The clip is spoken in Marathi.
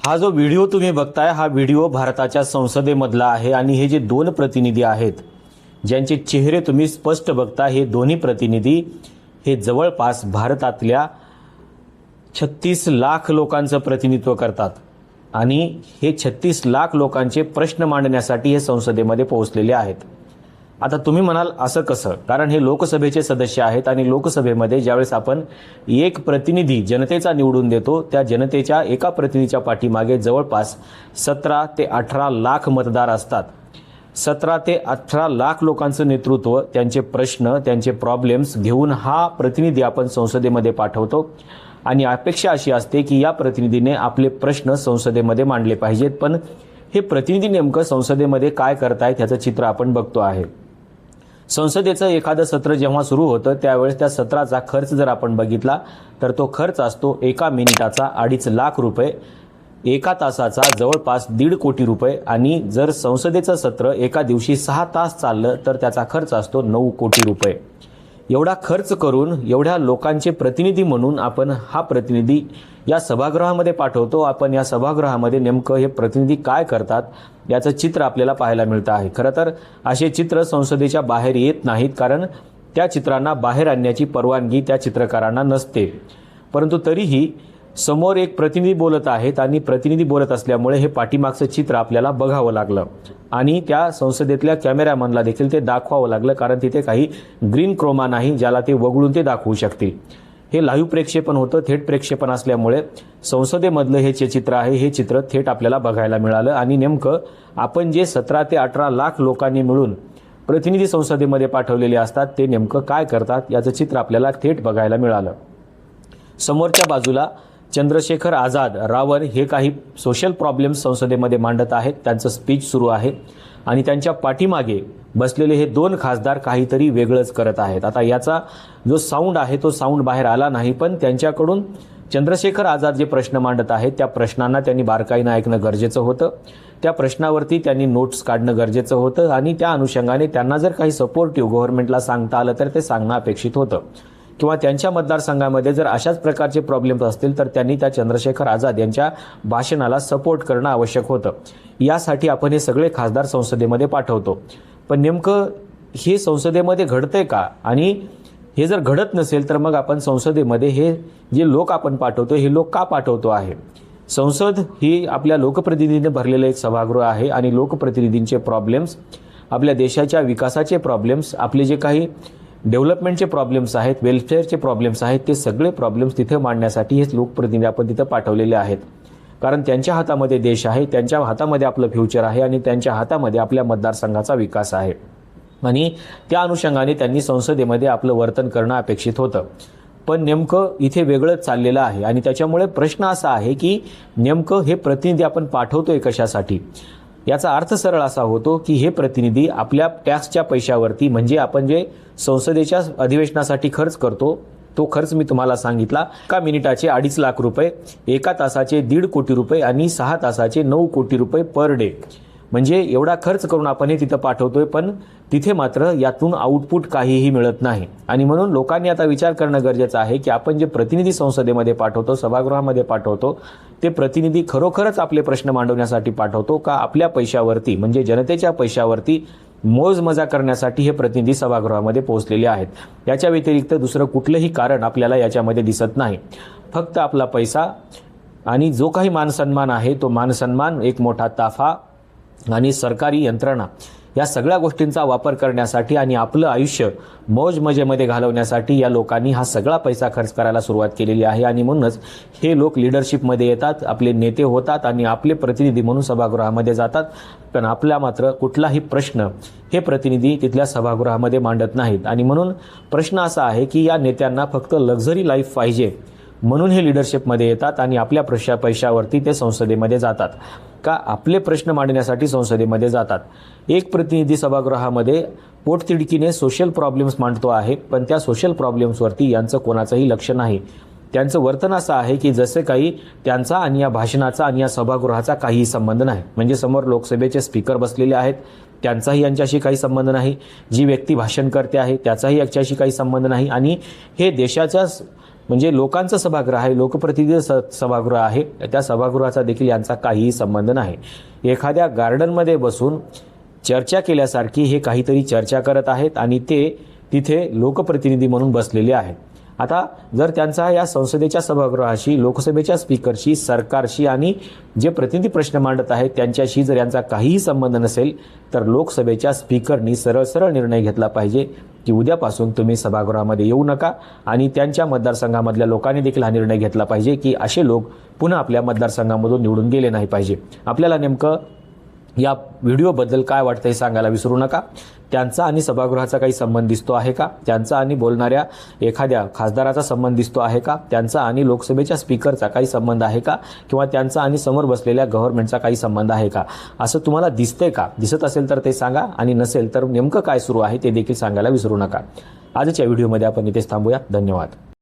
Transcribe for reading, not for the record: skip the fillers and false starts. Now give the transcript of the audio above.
हा जो व्हिडिओ तुम्ही बघताय हा व्हिडिओ भारताच्या संसदेमधला आहे आणि हे जे दोन प्रतिनिधी आहेत ज्यांचे चेहरे तुम्ही स्पष्ट बघता हे दोन्ही प्रतिनिधी हे जवळपास भारतातल्या 36 लाख लोकांचं प्रतिनिधित्व करतात आणि हे 36 लाख लोकांचे प्रश्न मांडण्यासाठी हे संसदेमध्ये पोहोचलेले आहेत। आता तुम्ही म्हणाल असं कसं, कारण हे लोकसभेचे सदस्य आहेत आणि लोकसभेमध्ये ज्यावेळेस आपण एक प्रतिनिधी जनतेचा निवडून देतो त्या जनतेच्या एका प्रतिनिधीच्या पाठीमागे जवळपास 17 ते 18 लाख मतदार असतात। 17 ते 18 लाख लोकांचं नेतृत्व, त्यांचे प्रश्न, त्यांचे प्रॉब्लेम्स घेऊन हा प्रतिनिधी आपण संसदेमध्ये पाठवतो आणि अपेक्षा अशी असते की या प्रतिनिधीने आपले प्रश्न संसदेमध्ये मांडले पाहिजेत। पण हे प्रतिनिधी नेमकं संसदेमध्ये काय करतायत याचं चित्र आपण बघतो आहे। संसदेचं एखादं सत्र जेव्हा सुरू होतं त्यावेळेस त्या सत्राचा खर्च जर आपण बघितला तर तो खर्च असतो एका मिनिटाचा 2.5 लाख रुपये, एका तासाचा जवळपास 1.5 कोटी रुपये आणि जर संसदेचं सत्र एका दिवशी 6 तास चाललं तर त्याचा खर्च असतो 9 कोटी रुपये। एवढा खर्च करून एवढ्या लोकांचे प्रतिनिधी म्हणून आपण हा प्रतिनिधी या सभागृहामध्ये पाठवतो। आपण या सभागृहामध्ये नेमकं हे प्रतिनिधी काय करतात याचं चित्र आपल्याला पाहायला मिळतं आहे। खरं तर असे चित्र संसदेच्या बाहेर येत नाहीत, कारण त्या चित्रांना बाहेर आणण्याची परवानगी त्या चित्रकारांना नसते। परंतु तरीही समोर एक प्रतिनिधी बोलत आहेत आणि प्रतिनिधी बोलत असल्यामुळे हे पाठीमागचं चित्र आपल्याला बघावं लागलं आणि त्या संसदेतल्या कॅमेरामनला देखील ते दाखवावं लागलं, कारण तिथे काही ग्रीन क्रोमा नाही ज्याला ते वगळून ते दाखवू शकतील। हे लाईव्ह प्रेक्षेपण होतं, थेट प्रेक्षेपण असल्यामुळे संसदेमधलं हे जे चित्र आहे हे चित्र थेट आपल्याला बघायला मिळालं आणि नेमकं आपण जे 17 ते 18 लाख लोकांनी मिळून प्रतिनिधी संसदेमध्ये पाठवलेले असतात ते नेमकं काय करतात याचं चित्र आपल्याला थेट बघायला मिळालं। समोरच्या बाजूला चंद्रशेखर आझाद रावण हे काही सोशल प्रॉब्लेम्स संसदेमध्ये मांडत आहेत, त्यांचं स्पीच सुरू आहे आणि त्यांच्या पाठीमागे बसलेले हे दोन खासदार काहीतरी वेगळंच करत आहेत। आता याचा जो साऊंड आहे तो साऊंड बाहेर आला नाही, पण त्यांच्याकडून चंद्रशेखर आझाद जे प्रश्न मांडत आहेत त्या प्रश्नांना त्यांनी बारकाईनं ऐकणं गरजेचं होतं, त्या प्रश्नावरती त्यांनी नोट्स काढणं गरजेचं होतं आणि त्या अनुषंगाने त्यांना जर काही सपोर्टिव्ह गव्हर्नमेंटला सांगता आलं तर ते सांगणं अपेक्षित होतं किंवा त्यांच्या मतदारसंघामध्ये जर अशाच प्रकारचे प्रॉब्लेम्स असतील तर त्यांनी त्या चंद्रशेखर आझाद यांच्या भाषणाला सपोर्ट करणं आवश्यक होतं। यासाठी आपण हे सगळे खासदार संसदेमध्ये पाठवतो, पण नेमकं हे संसदेमध्ये घडतंय का? आणि हे जर घडत नसेल तर मग आपण संसदेमध्ये हे जे लोक आपण पाठवतो हे लोक का पाठवतो आहे? संसद ही आपल्या लोकप्रतिनिधींनी भरलेलं एक सभागृह आहे आणि लोकप्रतिनिधींचे प्रॉब्लेम्स, आपल्या देशाच्या विकासाचे प्रॉब्लेम्स, आपले जे काही डेव्हलपमेंटचे प्रॉब्लेम्स आहेत, वेलफेअरचे प्रॉब्लेम्स आहेत, ते सगळे प्रॉब्लेम्स तिथे मांडण्यासाठी हेच लोकप्रतिनिधी आपण तिथे पाठवलेले आहेत, कारण त्यांच्या हातामध्ये देश आहे, त्यांच्या हातामध्ये आपलं फ्युचर आहे आणि त्यांच्या हातामध्ये आपल्या मतदारसंघाचा विकास आहे आणि त्या अनुषंगाने त्यांनी संसदेमध्ये आपलं वर्तन करणं अपेक्षित होतं। पण नेमकं इथे वेगळंच चाललेलं आहे आणि त्याच्यामुळे प्रश्न असा आहे की नेमकं हे प्रतिनिधी आपण पाठवतोय कशासाठी? याचा अर्थ सरळ असा होतो की हे प्रतिनिधी आपल्या टॅक्सच्या पैशावरती, म्हणजे आपण जे संसदेच्या अधिवेशनासाठी खर्च करतो तो खर्च मी तुम्हाला सांगितला, एका मिनिटाचे 2.5 लाख रुपये, एका तासाचे 1.5 कोटी रुपये आणि 6 तासाचे 9 कोटी रुपये पर डे, म्हणजे एवढा खर्च करून आपण हे तिथं पाठवतोय, पण तिथे मात्र यातून आउटपुट काहीही मिळत नाही। आणि म्हणून लोकांनी आता विचार करणं गरजेचं आहे की आपण जे प्रतिनिधी संसदेमध्ये पाठवतो, सभागृहामध्ये पाठवतो, ते प्रतिनिधी खरोखरच आपले प्रश्न मांडवण्यासाठी पाठवतो का आपल्या पैशावरती, म्हणजे जनतेच्या पैशावरती मोजमजा करण्यासाठी हे प्रतिनिधी सभागृहामध्ये पोहोचलेले आहेत? याच्या व्यतिरिक्त दुसरं कुठलंही कारण आपल्याला याच्यामध्ये दिसत नाही। फक्त आपला पैसा आणि जो काही मानसन्मान आहे तो मानसन्मान, एक मोठा ताफा आणि सरकारी यंत्रणा, या सगळ्या गोष्टींचा वापर करण्यासाठी आणि आपलं आयुष्य मौज मजेमध्ये घालवण्यासाठी या लोकांनी हा सगळा पैसा खर्च करायला सुरुवात केलेली आहे आणि म्हणूनच हे लोक लीडरशिपमध्ये येतात, आपले नेते होतात आणि आपले प्रतिनिधी म्हणून सभागृहामध्ये जातात, पण आपला मात्र कुठलाही प्रश्न हे प्रतिनिधी तिथल्या सभागृहामध्ये मांडत नाहीत। आणि म्हणून प्रश्न असा आहे की या नेत्यांना फक्त लक्झरी लाईफ पाहिजे म्हणून हे लीडरशिपमध्ये येतात आणि आपल्या पैशावरती ते संसदेमध्ये जातात का आपले प्रश्न मांडण्यासाठी संसदेमध्ये जातात? एक प्रतिनिधी सभागृहामध्ये पोटतिडकीने सोशल प्रॉब्लेम्स मांडतो आहे, पण त्या सोशल प्रॉब्लेम्सवरती यांचं कोणाचंही लक्ष नाही। त्यांचं वर्तन असं आहे की जसे काही त्यांचा आणि या भाषणाचा आणि या सभागृहाचा काहीही संबंध नाही, म्हणजे समोर लोकसभेचे स्पीकर बसलेले आहेत, त्यांचाही यांच्याशी काही संबंध नाही, जी व्यक्ती भाषण करते आहे त्याचाही याच्याशी काही संबंध नाही आणि हे देशाच्या म्हणजे लोकांचं सभागृह आहे, लोकप्रतिनिधी सभागृह आहे, त्या सभागृहाचा देखील यांचा काहीही संबंध नाही. एखाद्या गार्डनमध्ये बसून चर्चा केल्यासारखी हे काहीतरी चर्चा करत आहेत आणि ते तिथे लोकप्रतिनिधी म्हणून बसलेले आहेत. आता जर त्यांचा या संसदेच्या सभागृहाशी, लोकसभेच्या स्पीकरशी, सरकारशी आणि जे प्रतिनिधी प्रश्न मांडत आहेत त्यांच्याशी जर यांचा काहीही संबंध नसेल तर लोकसभेच्या स्पीकरनी सरळ सरळ निर्णय घेतला पाहिजे की उद्यापासून तुम्ही सभागृहामध्ये येऊ नका. आणि त्यांच्या मतदारसंघामधल्या लोकांनी देखील हा निर्णय घेतला पाहिजे की असे लोक पुन्हा आपल्या मतदारसंघामधून निवडून गेले नाही पाहिजे. आपल्याला नेमकं या व्हिडिओबद्दल काय वाटतं हे सांगायला विसरू नका. त्यांचा आणि सभागृहाचा काही संबंध दिसतो आहे का? त्यांचा आणि बोलणाऱ्या एखाद्या खासदाराचा संबंध दिसतो आहे का? त्यांचा आणि लोकसभेच्या स्पीकरचा काही संबंध आहे का? किंवा त्यांचा आणि समोर बसलेल्या गव्हर्नमेंटचा काही संबंध आहे का? असं तुम्हाला दिसतंय का? दिसत असेल तर ते सांगा आणि नसेल तर नेमकं काय सुरू आहे ते देखील सांगायला विसरू नका. आजच्या व्हिडिओमध्ये आपण इथेच थांबूया. धन्यवाद.